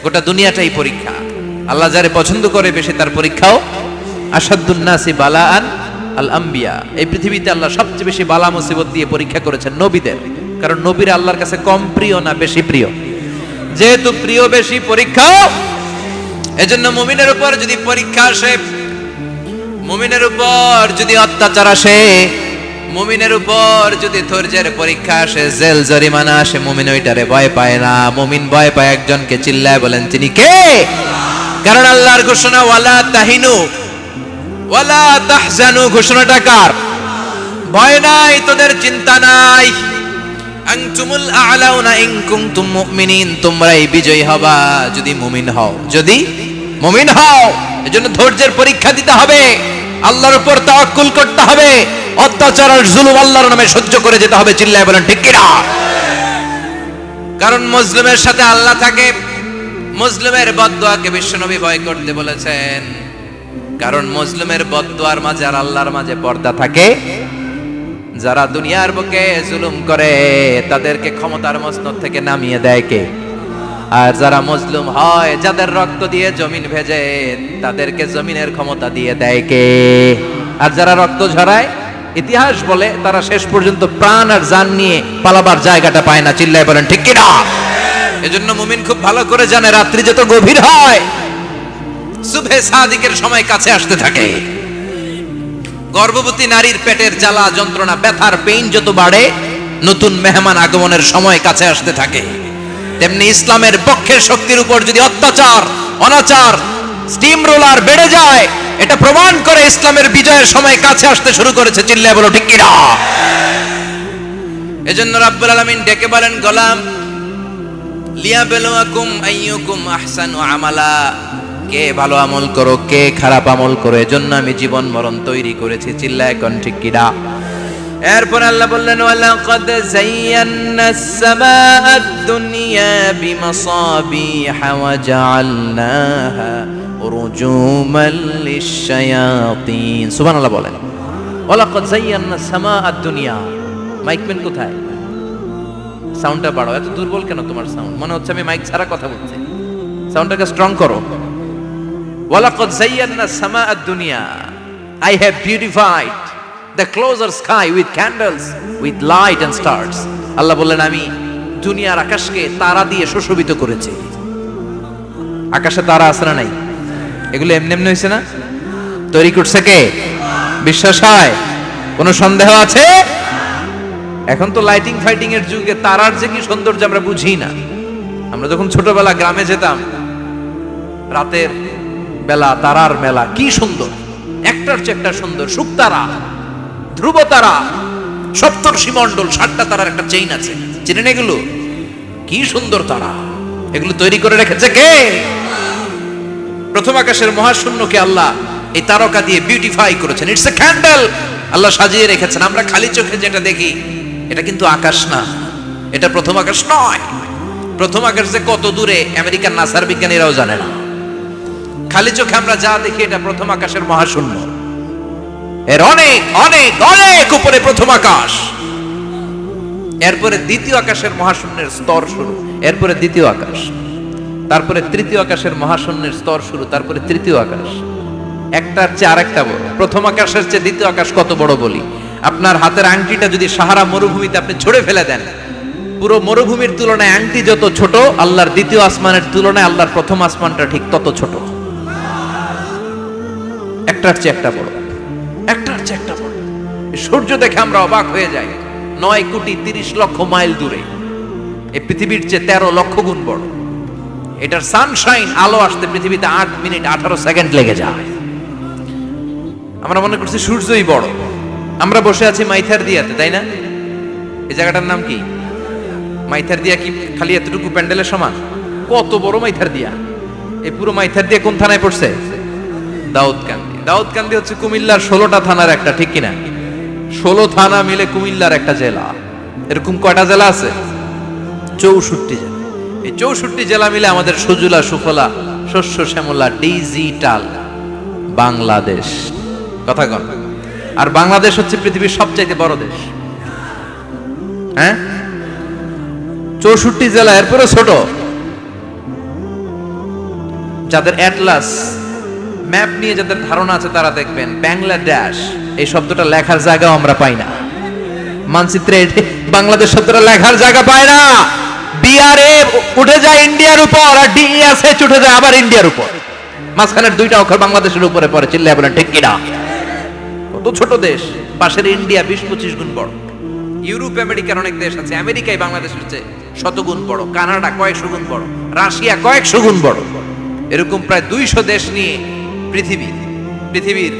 গোটা দুনিয়াটাই পরীক্ষা। আল্লাহ যারে পছন্দ করে বেশি তার পরীক্ষাও। আসাদুন নাসি বালাআন আল আম্বিয়া, এই পৃথিবীতে আল্লাহ সবচেয়ে বেশি বালা মুসিবত দিয়ে পরীক্ষা করেছেন নবীদের, কারণ নবীরা আল্লাহর কাছে কম প্রিয় না বেশি প্রিয়? যেহেতু প্রিয় বেশি, পরীক্ষাও। এজন্য মুমিনের উপর যদি পরীক্ষা আসে, মুমিনের উপর যদি অত্যাচার আসে, মুমিনের উপর যদি ধৈর্যের পরীক্ষা আসে, জেল জরিমানা আসে, মুমিন ওইটারে ভয় পায় না। মুমিন ভয় পায় একজনকে, চিল্লায় বলেন তিনি কে? কারণ আল্লাহর ঘোষণা ওয়ালা তাহিনু ওয়ালা তাহজানু, ঘোষণাটা কার? ভয় নাই, তোদের চিন্তা নাই। আনতুমুল আ'লাউনা ইন কুনতুম মুমিনিন, তোমরাই বিজয়ী হবা যদি মুমিন হও, যদি মুমিন হও। এজন্য ধৈর্যের পরীক্ষা দিতে হবে, আল্লাহর উপর তাওয়াক্কুল করতে হবে, অত্যাচার আর জুলুম আল্লাহর নামে সহ্য করে যেতে হবে। চিল্লায় বলেন ঠিক কি না? কারণ মুসলিমের সাথে আল্লাহ থাকে। মুসলিমের বদদুয়াকে বিশ্বনবী ভয় করতে বলেছেন, কারণ মুসলিমের বদদুয়ার মাঝে আর আল্লাহর মাঝে পর্দা থাকে। যারা দুনিয়ার বুকে জুলুম করে তাদেরকে ক্ষমতার মসনদ থেকে নামিয়ে দেয় কে? আর যারা মজলুম হয়, যাদের রক্ত দিয়ে জমিন ভেজে, তাদেরকে জমিনের ক্ষমতা দিয়ে দেয় কে? আর যারা রক্ত ঝরায়, ইতিহাস বলে তারা শেষ পর্যন্ত প্রাণ আর জান নিয়ে পালাবার জায়গাটা পায় না। চিল্লায় বলেন ঠিক কি না? এজন্য মুমিন খুব ভালো করে জানে, রাত্রি যত গভীর হয়, সুবহে সাদিকের সময় কাছে আসতে থাকে। গর্ভবতী নারীর পেটের জ্বালা যন্ত্রণা, ব্যথার পেইন যত বাড়ে, নতুন মেহমান আগমনের সময় কাছে আসতে থাকে। তেমনি ইসলামের পক্ষের শক্তির উপর যদি অত্যাচার, অনাচার, স্টিম রোলার বেড়ে যায়, এটা প্রমাণ করে ইসলামের বিজয়ের সময় কাছে আসতে শুরু করেছে। চিল্লায় বলো ঠিক কি না? এজন্য রাব্বুল আলামিন ডেকে বলেন, গোলাম লিয়াবলুয়াকুম আইয়ুকুম আহসানু আমালা, কে ভালো আমল করো, কে খারাপ আমল করো, এজন্য আমি জীবন মরণ তৈরি করেছি। চিল্লায় কোন ঠিক কি না? এরপর আল্লাহ বললেন, ওয়ালাকাদ যায়্যানাস সামাআদ দুনিয়া বিমাসাবিহা ওয়া জাআলনাহা রুজুমান লিশ-শায়াতিন। সুবহানাল্লাহ বলেন, ওয়ালাকাদ যায়্যানাস সামাআদ দুনিয়া। মাইকম্যান কোথায়? সাউন্ডটা বাড়াও। এত দুর্বল কেন তোমার সাউন্ড? মনে হচ্ছে আমি মাইক ছাড়া কথা বলছি। সাউন্ডটাকে স্ট্রং করো। ওয়ালাকাদ যায়্যানাস সামাআদ দুনিয়া, I have beautified the closer sky with candles, with light and stars. আল্লাহ বললেন, আমি দুনিয়ার আকাশকে তারা দিয়ে সুশোভিত করেছি। আকাশে তারা আছে না নাই? এগুলো এমনি এমনি হয়েছে না? তৈরি করছে কে? বিশ্বাস হয়? কোনো সন্দেহ আছে? এখন তো লাইটিং ফাইটিং এর যুগে তারার যে কি সৌন্দর্য আমরা বুঝি না। আমরা যখন ছোটবেলা গ্রামে যেতাম, রাতের বেলা তারার মেলা, কি সুন্দর, একটার চেয়ে একটা সুন্দর। শুকতারা, ধ্রুব তারা, সপ্তর্ষি মণ্ডল, 7টা তারার একটা চেইন আছে, চিনেন এগুলো? কি সুন্দর তারা! এগুলো তৈরি করে রেখেছে কে? প্রথম আকাশের মহাশূন্যকে আল্লাহ এই তারকা দিয়ে বিউটিফাই করেছেন। ইটস এ ক্যান্ডেল, আল্লাহ সাজিয়ে রেখেছেন। আমরা খালি চোখে যেটা দেখি, এটা কিন্তু আকাশ না, এটা প্রথম আকাশ নয়। প্রথম আকাশ যে কত দূরে আমেরিকার নাসার বিজ্ঞানীরাও জানে না। খালি চোখে আমরা যা দেখি, এটা প্রথম আকাশের মহাশূন্য। এর অনেক অনেক অনেক উপরে প্রথম আকাশ। এরপরে দ্বিতীয় আকাশের মহাশূন্যের স্তর শুরু, এরপরে দ্বিতীয় আকাশ, তারপরে তৃতীয় আকাশের মহাশূন্যের স্তর শুরু, তারপরে তৃতীয় আকাশ। একটার চেয়ে আরেকটা বড়। প্রথম আকাশের চেয়ে দ্বিতীয় আকাশ কত বড় বলি, আপনার হাতের আংটিটা যদি সাহারা মরুভূমিতে আপনি ছড়ে ফেলে দেন, পুরো মরুভূমির তুলনায় আংটি যত ছোট, আল্লাহর দ্বিতীয় আসমানের তুলনায় আল্লাহর প্রথম আসমানটা ঠিক তত ছোট। একটার চেয়ে একটা বড়, একটার চেয়ে একটা বড়। সূর্য দেখে আমরা অবাক হয়ে যাই, 9,30,00,000 মাইল দূরে। এই পৃথিবীর চেয়ে 13 লক্ষ গুণ বড়। এটার সানশাইন, আলো আসতে পৃথিবীতে 8 মিনিট 18 সেকেন্ড লেগে যায়। আমরা মনে করছি সূর্যই বড়। আমরা বসে আছি মাইথার দিয়াতে, তাই না? এই জায়গাটার নাম কি? মাইথার দিয়া কি খালি এতটুকু প্যান্ডেলের সমান? কত বড় মাইথার দিয়া! এই পুরো মাইথার দিয়া কোন থানায় পড়ছে? দাউদকান্দি। দাউদকান্দি হচ্ছে কুমিল্লার 16টা থানার একটা, ঠিক কিনা? 16 থানা মিলে কুমিল্লার একটা জেলা। এরকম কয়টা জেলা আছে? 64 জেলা। এই 64 জেলা মিলে আমাদের সুজলা সুফলা শস্য শ্যামলা ডিজিটাল বাংলাদেশ। কথা কন। আর বাংলাদেশ হচ্ছে পৃথিবীর সবচাইতে বড় দেশ। হ্যাঁ, 64 জেলা, এরপরে ছোট। যাদের অ্যাটলাস ম্যাপ নিয়ে যাদের ধারণা আছে তারা দেখবেন বাংলাদেশ এই শব্দটা লেখার জায়গাও আমরা পাই না। মানচিত্রে বাংলাদেশ শব্দটা লেখার জায়গা পায় না। ডিআরএ উঠে যায় ইন্ডিয়ার উপর, আর ডিএসএচ উঠে যায় আবার ইন্ডিয়ার উপর। মাঝখানের দুইটা অক্ষর বাংলাদেশের উপরে পড়ে। চিল্লায় বলেন ঠিক কিনা? কত ছোট দেশ, পাশের ইন্ডিয়া 20-25 গুণ বড়। ইউরোপ আমেরিকার অনেক দেশ আছে, আমেরিকায় বাংলাদেশের চেয়ে শতগুণ বড়, কানাডা কয়েকশো গুণ বড়, রাশিয়া কয়েকশো গুণ বড়। এরকম প্রায় 200 দেশ নিয়ে পৃথিবীর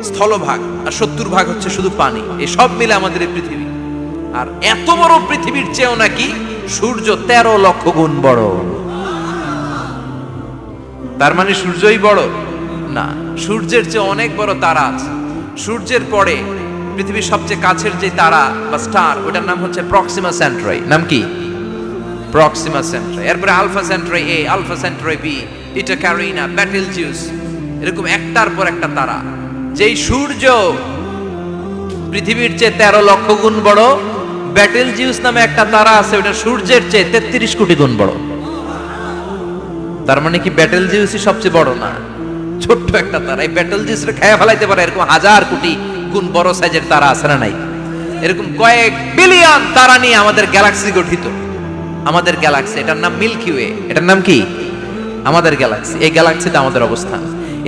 স্থলভাগ, আর 70% হচ্ছে শুধু পানি। এই সব মিলে আমাদের এই পৃথিবী। আর এত বড় পৃথিবীর চেয়েও নাকি সূর্য 13 লক্ষ গুণ বড়। তার মানে সূর্যই বড় না, সূর্যের চেয়ে অনেক বড় তারা আছে। সূর্যের পরে পৃথিবীর সবচেয়ে কাছের যে তারা বা স্টার, ওটার নাম হচ্ছে প্রক্সিমা সেন্ট্রাই। নাম কি? প্রক্সিমা সেন্ট্রাই। এরপরে আলফা সেন্ট্রাই এ, আলফা সেন্ট্রাই বি, ইটা ক্যারিনা, ব্যাটেলজিউস, এরকম একটার পর একটা তারা। যেই সূর্য পৃথিবীর চেয়ে 13 লক্ষ গুণ বড়, ব্যাটেলজিউস নামে একটা তারা আছে, ওটা সূর্যের চেয়ে 33 কোটি গুণ বড়। তার মানে কি ব্যাটেলজিউসই সবচেয়ে বড় না? ছোট্ট একটা তারা। এই ব্যাটেলজিউসরে খেয়ে ফেলাইতে পারে এরকম 1000 কোটি গুণ বড় সাইজের তারা আছে না নাই? এরকম কয়েক বিলিয়ন তারা নিয়ে আমাদের গ্যালাক্সি গঠিত। আমাদের গ্যালাক্সি, এটার নাম মিল্কি ওয়ে। এটার নাম কি? আমাদের গ্যালাক্সি। এই গ্যালাক্সিতে আমাদের অবস্থান।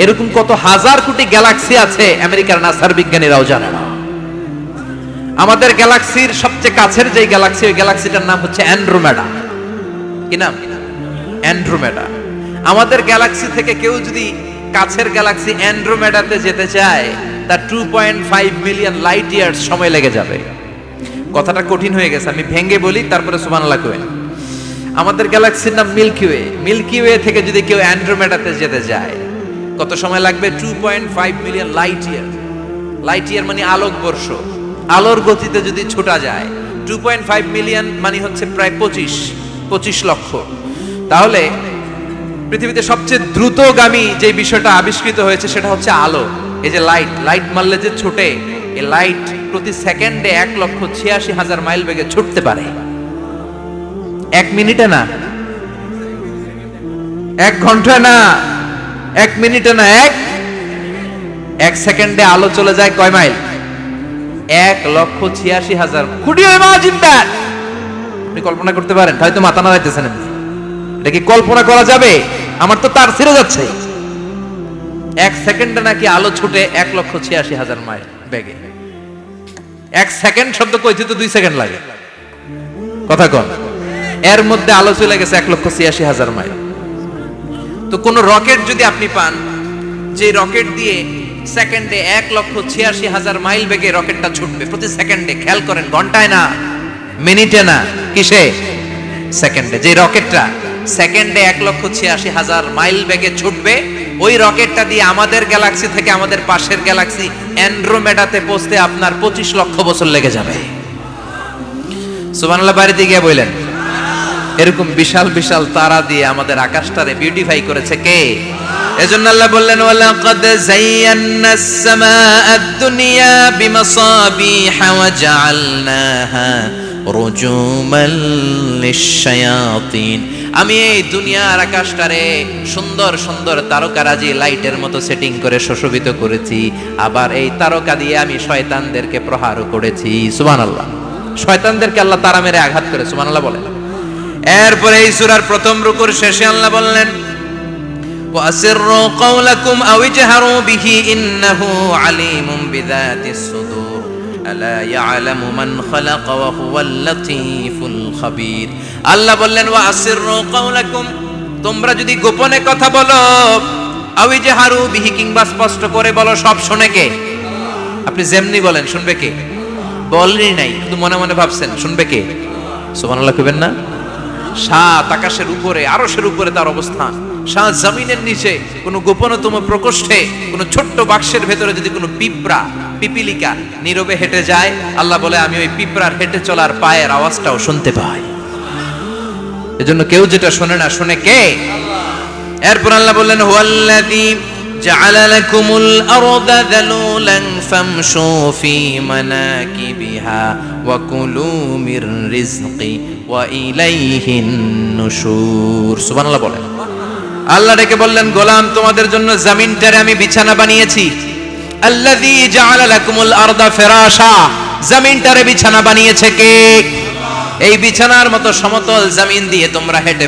এরকম কত হাজার কোটি গ্যালাক্সি আছে আমেরিকার নাসার বিজ্ঞানীরাও জানে না। আমাদের গ্যালাক্সির সবচেয়ে কাছের যে গ্যালাক্সি, ওই গ্যালাক্সিটার নাম হচ্ছে অ্যান্ড্রোমেডা। কি নাম? অ্যান্ড্রোমেডা। আমাদের গ্যালাক্সি থেকে কেউ যদি কাছের গ্যালাক্সি অ্যান্ড্রোমেডাতে যেতে চায়, তার 2.5 মিলিয়ন লাইট ইয়ার্স সময় লেগে যাবে। কথাটা কঠিন হয়ে গেছে, আমি ভেঙে বলি, তারপরে সুবহানাল্লাহ কইবেন। আমাদের গ্যালাক্সির নাম মিল্কি ওয়ে। মিল্কি ওয়ে থেকে যদি কেউ অ্যান্ড্রোমেডাতে যেতে যায়, কত সময় লাগবে? 2.5 million light year. Light year মানে আলোকবর্ষ। আলোর গতিতে যদি ছোটা যায়, 2.5 মিলিয়ন মানে হচ্ছে প্রায় 25 লক্ষ। তাহলে পৃথিবীতে সবচেয়ে দ্রুতগামী যে বিষয়টা আবিষ্কৃত হয়েছে সেটা হচ্ছে আলো। এই যে লাইট মারলে যে ছোটে, এই লাইট প্রতি সেকেন্ডে 1,86,000 মাইল বেগে ছুটতে পারে। 1 মিনিটে না, 1 ঘন্টায় না, 1 মিনিটে না, 1 সেকেন্ডে আলো চলে যায় কয় mile? 1,86,000। Could you imagine that? আপনি কল্পনা করতে পারেন? হয়তো মাথা নাড়াইতেছেন। এটা কি কল্পনা করা যাবে? আমার তো তার ছিঁড়ে যাচ্ছে। 1 সেকেন্ডে নাকি আলো ছুটে 1,86,000 মাইল বেগে। 1 সেকেন্ড শব্দ কইতে তো 2 সেকেন্ড লাগে। কথা কন। এর মধ্যে আলো চলে গেছে 1,86,000 মাইল। তো কোন রকেট যদি আপনি পান, যে রকেট দিয়ে সেকেন্ডে 1,86,000 মাইল বেগে রকেটটা ছুটবে প্রতি সেকেন্ডে, খেয়াল করেন, ঘন্টায় না, মিনিটে না, কিসে? সেকেন্ডে। যে রকেটটা সেকেন্ডে 1,86,000 মাইল বেগে ছুটবে, ওই রকেটটা দিয়ে আমাদের গ্যালাক্সি থেকে আমাদের পাশের গ্যালাক্সি অ্যান্ড্রোমেডাতে পৌঁছতে আপনার 25 লক্ষ বছর লেগে যাবে। সুবহানাল্লাহ বাড়িতে গিয়ে বললেন। এরকম বিশাল বিশাল তারা দিয়ে আমাদের আকাশটারে বিউটিফাই করেছে কে? এজন্য আল্লাহ বললেন, ওয়ালাকাদ যায়্যানাস সামাআদ দুনিয়া বিমাসাবিহা ওয়া জাআলনাহা রুজুমান লিশ-শায়াতিন। আমি এই দুনিয়ার আকাশটারে সুন্দর সুন্দর তারকারাজি লাইটের মতো সেটিং করে সুশোভিত করেছি। আবার এই তারকা দিয়ে আমি শয়তানদেরকে প্রহারও করেছি। সুবহানাল্লাহ। শয়তানদেরকে আল্লাহ তারা মেরে আঘাত করে। সুবহানাল্লাহ বলেন। এরপরে এই সূরার প্রথম রুকুর শেষে আল্লাহ বললেন, ওয়াসিররু কাওলাকুম আও ইজহারু বিহি ইন্নাহু আলিমুম বিযাতিস সুদূর আলা ইয়ালামু মান খালাকা ওয়া হুয়াল লাতীফুল খাবীর। আল্লাহ বললেন, ওয়াসিররু কাওলাকুম, তোমরা যদি গোপনে কথা বলো, আও ইজহারু বিহি, কিংবা স্পষ্ট করে বলো, সব শুনে কে? আপনি যেমনি বলেন শুনবে কে? বলেনই নাই, শুধু মনে মনে ভাবছেন, শুনবে কে? সুবহানাল্লাহ কইবেন না? সাত আকাশের উপরে, আরশের উপরে তার অবস্থান, সাত জমিনের নিচে কোন গোপনতম প্রকোষ্ঠে, কোন ছোট্ট বাক্সের ভেতরে যদি কোনো পিপিলিকা নীরবে হেঁটে যায়, আল্লাহ বলে আমি ওই পিঁপড়ার হেঁটে চলার পায়ের আওয়াজটাও শুনতে পাই। এজন্য কেউ যেটা শোনে না, শুনে কে? এরপর আল্লাহ বললেন, হুয়াল্লাযী জাআলা লাকুমুল আরদা যালুলান ফামশু ফি মানাকিবিহা ওয়া কুলু মির রিজকি ওয়া ইলাইহিন নুশুর। সুবহানাল্লাহ বলেন। আল্লাহ ডেকে বললেন, গোলাম তোমাদের জন্য জমিনটারে আমি বিছানা বানিয়েছি। আল্লাযী জাআলা লাকুমুল আরদা ফিরাশা, জমিনটারে বিছানা বানিয়েছে কে? এই বিছানার মতো সমতল জমিন দিয়ে তোমরা হেঁটে